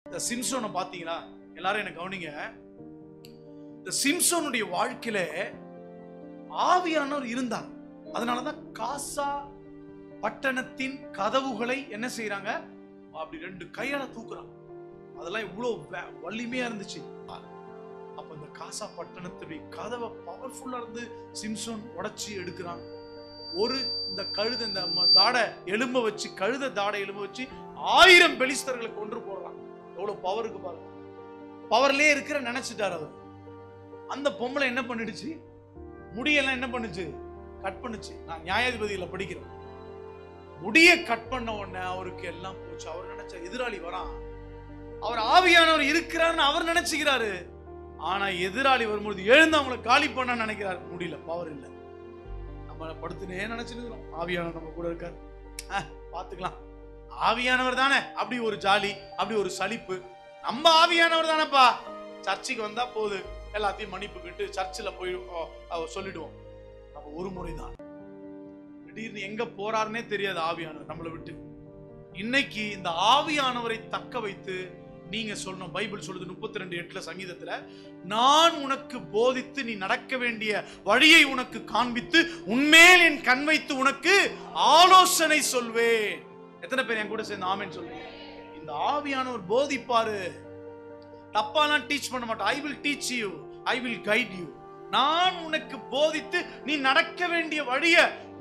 இந்த சிம்சோனை பாத்தீங்களா? எல்லாரும் என்ன கவனிங்க. இந்த சிம்சோனுடைய வாழ்க்கையில ஆவியானவர் இருந்தார். அதனாலதான் காசா பட்டணத்தின் கதவுகளை என்ன செய்யறாங்க? அப்படி 2 கையால தூக்குறாங்க. அதெல்லாம் இவ்வளவு வலிமையா இருந்துச்சு. அப்ப இந்த காசா பட்டணத்துடைய கதவை பவர்ஃபுல்லா இருந்து சிம்சோன் உடைச்சி எடுக்கிறான். இந்த கழுத இந்த தாடை எலும்ப வச்சு, கழுத தாடை எலும்ப வச்சு 1000 பெலிஸ்தர்களை கொன்று போடுறான். எவ்வளவு பவர் இருக்கு பாருங்க. பவர்லயே இருக்கிற நினைச்சிட்டாரு அவர். அந்த பொம்பளை என்ன பண்ணிடுச்சு? முடியெல்லாம் என்ன பண்ணுச்சு? கட் பண்ணுச்சு. நான் நியாயாதிபதியில படிக்கிறேன். முடிய கட் பண்ண உடனே அவருக்கு எல்லாம் போச்சு. அவர் நினைச்ச எதிராளி வரான், அவர் ஆவியானவர் இருக்கிறார்னு அவர் நினைச்சுக்கிறாரு. ஆனா எதிராளி வரும்போது எழுந்து அவங்களை காலி பண்ண நினைக்கிறார். முடியல, பவர் இல்லை. நம்ம படுத்துனே நினைச்சிருக்கிறோம் ஆவியானவர் நம்ம கூட இருக்காரு, பாத்துக்கலாம், ஆவியானவர் தானே, அப்படி ஒரு ஜாலி, அப்படி ஒரு சலிப்பு. நம்ம ஆவியானவர் தானேப்பா, சர்ச்சுக்கு வந்தா போது, எல்லாத்தையும் மன்னிப்பு கேட்டு சர்ச்சில் போய் சொல்லிடுவோம். நம்ம ஒரு முறைதான். திடீர்னு எங்க போறாருன்னே தெரியாது ஆவியானவர் நம்மளை விட்டு. இன்னைக்கு இந்த ஆவியானவரை தக்க வைத்து நீங்க சொல்லணும். பைபிள் சொல்லுது 32:8 சங்கீதத்துல, நான் உனக்கு போதித்து நீ நடக்க வேண்டிய வழியை உனக்கு காண்பித்து உன்மேல் என் கண் வைத்து உனக்கு ஆலோசனை சொல்வேன். எத்தனை பேர் என் கூட சேர்ந்து ஆமென் சொல்லுங்க? இந்த ஆவியானவர் போதிப்பாரு. தப்பாலாம் டீச் பண்ண மாட்டேன். I will teach you, I will guide you. நான் உனக்கு போதித்து நீ நடக்க வேண்டிய வழிய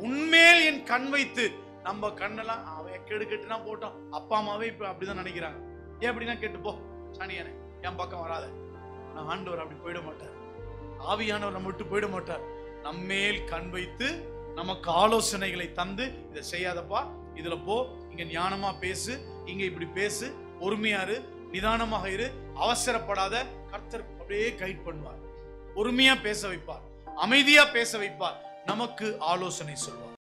உன்மேல் என் கண் வைத்து. நம்ம கண்ணெல்லாம் அவன் கெடுக்கட்டுனா போட்டோம். அப்பா அம்மாவே இப்ப அப்படிதான் நினைக்கிறாங்க. ஏன் அப்படின்னா கேட்டு போ சாணியானே, என் பக்கம் வராத. நான் ஆண்டவர் அப்படி போயிட மாட்டார். ஆவியானவர் நம்ம விட்டு போயிட மாட்டார். நம்மேல் கண் வைத்து நமக்கு ஆலோசனைகளை தந்து, இதை செய்யாதப்பா, இதுல போ, இங்க ஞானமா பேசு, இங்க இப்படி பேசு, பொறுமையாரு, நிதானமாக இரு, அவசரப்படாத. கர்த்தர் அப்படியே கைட் பண்ணுவார். பொறுமையா பேச வைப்பார், அமைதியா பேச வைப்பார், நமக்கு ஆலோசனை சொல்வார்.